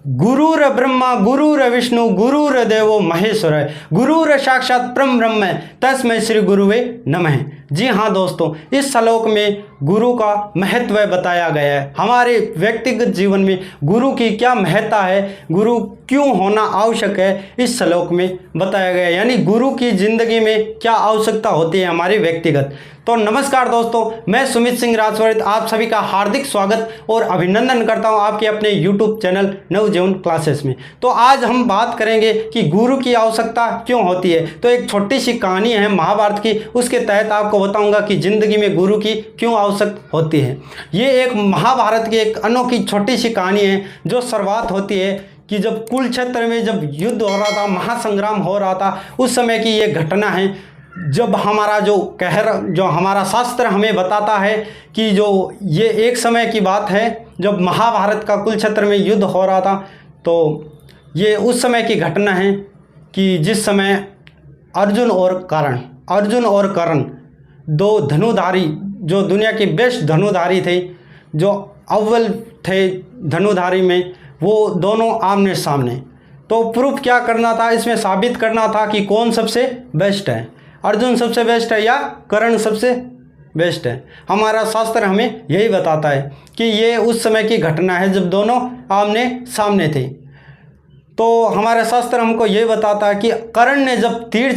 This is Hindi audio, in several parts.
गुरुर ब्रह्मा गुरुर विष्णु गुरुर देवो महेश्वर, गुरुर साक्षात परम ब्रह्म तस्मै श्री गुरुवे नमः। जी हाँ दोस्तों, इस श्लोक में गुरु का महत्व बताया गया है। हमारे व्यक्तिगत जीवन में गुरु की क्या महत्ता है, गुरु क्यों होना आवश्यक है, इस श्लोक में बताया गया है। यानी गुरु की जिंदगी में क्या आवश्यकता होती है हमारी व्यक्तिगत। तो नमस्कार दोस्तों, मैं सुमित सिंह राजवरित आप सभी का हार्दिक स्वागत और अभिनंदन करता हूं आपके अपने YouTube चैनल नवजीवन क्लासेस में। तो आज हम बात करेंगे कि गुरु की आवश्यकता क्यों होती है। तो एक छोटी सी कहानी है महाभारत की, उसके तहत आपको बताऊंगा कि जिंदगी में गुरु की क्यों आवश्यक होती है। ये एक महाभारत की एक अनोखी छोटी सी कहानी है जो शुरुआत होती है कि जब कुरुक्षेत्र में जब युद्ध हो रहा था, महासंग्राम हो रहा था, उस समय की ये घटना है। जब हमारा जो हमारा शास्त्र हमें बताता है कि जो ये एक समय की बात है जब महाभारत का कुरुक्षेत्र में युद्ध हो रहा था। तो ये उस समय की घटना है कि जिस समय अर्जुन और कर्ण दो धनुधारी, जो दुनिया के बेस्ट धनुधारी थे, जो अव्वल थे धनुधारी में, वो दोनों आमने सामने। तो प्रूफ क्या करना था, इसमें साबित करना था कि कौन सबसे बेस्ट है, अर्जुन सबसे बेस्ट है या कर्ण सबसे बेस्ट है। हमारा शास्त्र हमें यही बताता है कि ये उस समय की घटना है जब दोनों आमने सामने थे। तो हमारा शास्त्र हमको ये बताता है कि कर्ण ने जब तीर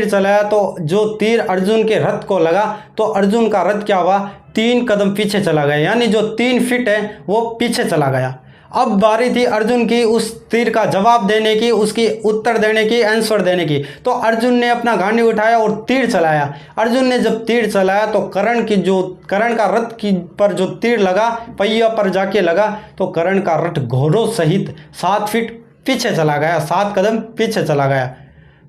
चलाया तो जो तीर अर्जुन के रथ को लगा तो अर्जुन का रथ क्या हुआ, 3 कदम पीछे चला गया, यानी जो 3 फीट है वो पीछे चला गया। अब बारी थी अर्जुन की उस तीर का जवाब देने की, उसकी उत्तर देने की, आंसर देने की। तो अर्जुन ने अपना गांडी उठाया और तीर चलाया। अर्जुन ने जब तीर चलाया तो कर्ण का रथ पर जो तीर लगा, पहिया पर जाके लगा, तो कर्ण का रथ घोड़ों सहित 7 फीट पीछे चला गया, 7 कदम पीछे चला गया।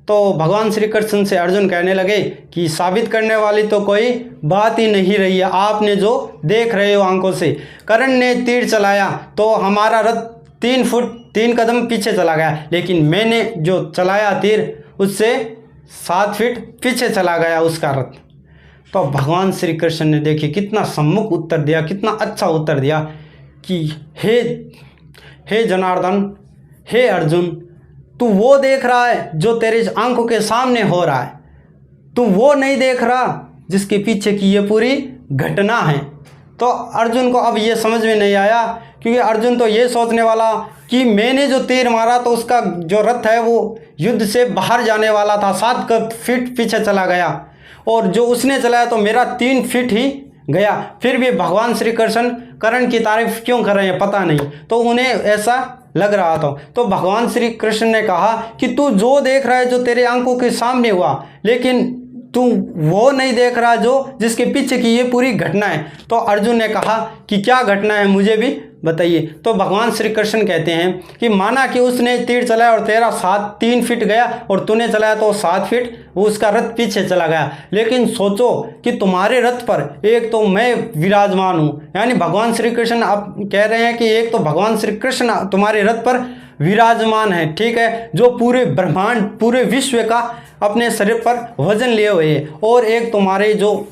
तो भगवान श्री कृष्ण से अर्जुन कहने लगे कि साबित करने वाली तो कोई बात ही नहीं रही है, आपने जो देख रहे हो आंखों से। कर्ण ने तीर चलाया तो हमारा रथ 3 कदम पीछे चला गया, लेकिन मैंने जो चलाया तीर उससे 7 फीट पीछे चला गया उसका रथ। तो भगवान श्री कृष्ण ने देखिए कितना सम्मुख उत्तर दिया, कितना अच्छा उत्तर दिया कि हे जनार्दन, हे अर्जुन, तू वो देख रहा है जो तेरे आंखों के सामने हो रहा है, तू वो नहीं देख रहा जिसके पीछे की ये पूरी घटना है। तो अर्जुन को अब ये समझ में नहीं आया, क्योंकि अर्जुन तो ये सोचने वाला कि मैंने जो तीर मारा तो उसका जो रथ है वो युद्ध से बाहर जाने वाला था, 7 फीट पीछे चला गया, और जो उसने चलाया तो मेरा 3 फीट ही गया। फिर भी भगवान श्री कृष्ण कर्ण की तारीफ क्यों कर रहे हैं पता नहीं, तो उन्हें ऐसा लग रहा था। तो भगवान श्री कृष्ण ने कहा कि तू जो देख रहा है जो तेरे आंखों के सामने हुआ, लेकिन तू वो नहीं देख रहा जो जिसके पीछे की ये पूरी घटना है। तो अर्जुन ने कहा कि क्या घटना है, मुझे भी बताइए। तो भगवान श्री कृष्ण कहते हैं कि माना कि उसने तीर चलाया और तेरा 3 फीट गया और तूने चलाया तो 7 फीट उसका रथ पीछे चला गया, लेकिन सोचो कि तुम्हारे रथ पर एक तो मैं विराजमान हूँ, यानी भगवान श्री कृष्ण आप कह रहे हैं कि एक तो भगवान श्री कृष्ण तुम्हारे रथ पर विराजमान है, ठीक है, जो पूरे ब्रह्मांड पूरे विश्व का अपने शरीर पर वजन लिए हुए है, और एक तुम्हारे जो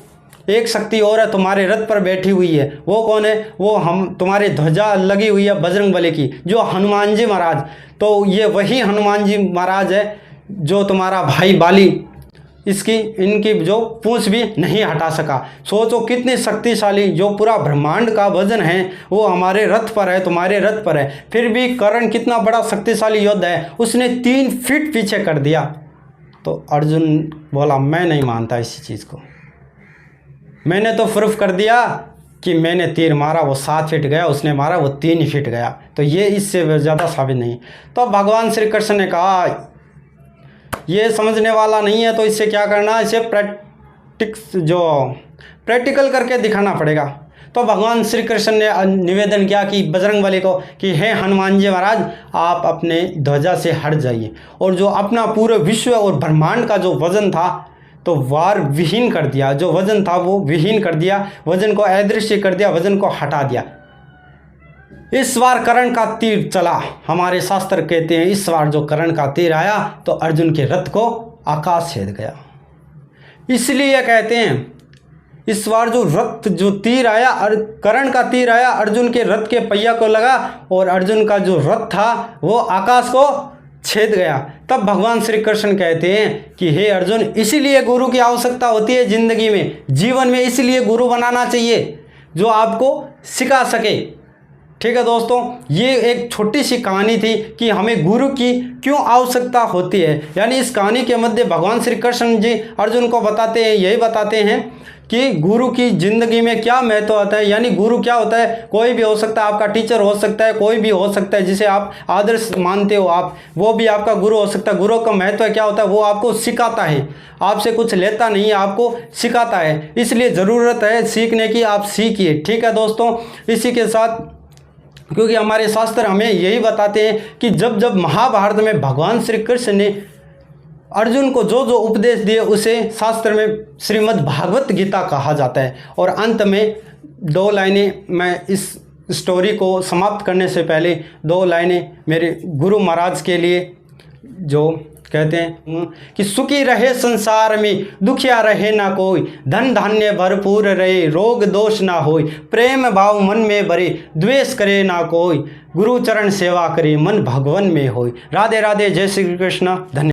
एक शक्ति और है तुम्हारे रथ पर बैठी हुई है। वो कौन है, वो हम तुम्हारी ध्वजा लगी हुई है बजरंगबली की, जो हनुमान जी महाराज। तो ये वही हनुमान जी महाराज है जो तुम्हारा भाई बाली इनकी जो पूंछ भी नहीं हटा सका। सोचो कितनी शक्तिशाली, जो पूरा ब्रह्मांड का वजन है वो हमारे रथ पर है, तुम्हारे रथ पर है। फिर भी कर्ण कितना बड़ा शक्तिशाली योद्धा है, उसने 3 फीट पीछे कर दिया। तो अर्जुन बोला मैं नहीं मानता इसी चीज़ को, मैंने तो प्रूफ कर दिया कि मैंने तीर मारा वो 7 फीट गया, उसने मारा वो 3 फीट गया, तो ये इससे ज़्यादा साबित नहीं। तो भगवान श्री कृष्ण ने कहा ये समझने वाला नहीं है, तो इससे क्या करना, इसे प्रैक्टिकल करके दिखाना पड़ेगा। तो भगवान श्री कृष्ण ने निवेदन किया कि बजरंगबली को कि हे हनुमान जी महाराज, आप अपने ध्वजा से हट जाइए, और जो अपना पूरे विश्व और ब्रह्मांड का जो वजन था तो वार विहीन कर दिया, जो वजन था वो विहीन कर दिया, वजन को अदृश्य कर दिया, वजन को हटा दिया। इस बार कर्ण का तीर चला, हमारे शास्त्र कहते हैं इस बार जो कर्ण का तीर आया तो अर्जुन के रथ को आकाश छेद गया। इसलिए कहते हैं इस बार जो रथ जो तीर आया, कर्ण का तीर आया, अर्जुन के रथ के पहिया को लगा और अर्जुन का जो रथ था वो आकाश को छेद गया। तब भगवान श्री कृष्ण कहते हैं कि हे अर्जुन, इसीलिए गुरु की आवश्यकता होती है जिंदगी में, जीवन में, इसीलिए गुरु बनाना चाहिए जो आपको सिखा सके। ठीक है दोस्तों, ये एक छोटी सी कहानी थी कि हमें गुरु की क्यों आवश्यकता होती है। यानी इस कहानी के मध्य भगवान श्री कृष्ण जी अर्जुन को बताते हैं, यही बताते हैं कि गुरु की ज़िंदगी में क्या महत्व होता है। यानी गुरु क्या होता है, कोई भी हो सकता है, आपका टीचर हो सकता है, कोई भी हो सकता है जिसे आप आदर्श मानते हो आप, वो भी आपका गुरु हो सकता है। गुरु का महत्व क्या होता है, वो आपको सिखाता है, आपसे कुछ लेता नहीं है, आपको सिखाता है। इसलिए ज़रूरत है सीखने की, आप सीखिए। ठीक है दोस्तों, इसी के साथ, क्योंकि हमारे शास्त्र हमें यही बताते हैं कि जब जब महाभारत में भगवान श्री कृष्ण ने अर्जुन को जो जो उपदेश दिए उसे शास्त्र में श्रीमद् भागवत गीता कहा जाता है। और अंत में 2 लाइनें, मैं इस स्टोरी को समाप्त करने से पहले 2 लाइनें मेरे गुरु महाराज के लिए, जो कहते हैं कि सुखी रहे संसार में, दुखिया रहे ना कोई, धन धान्य भरपूर रहे, रोग दोष ना होई, प्रेम भाव मन में भरे, द्वेष करे ना कोई, गुरु चरण सेवा करे, मन भगवन में होई। राधे राधे, जय श्री कृष्ण, धन्यवाद।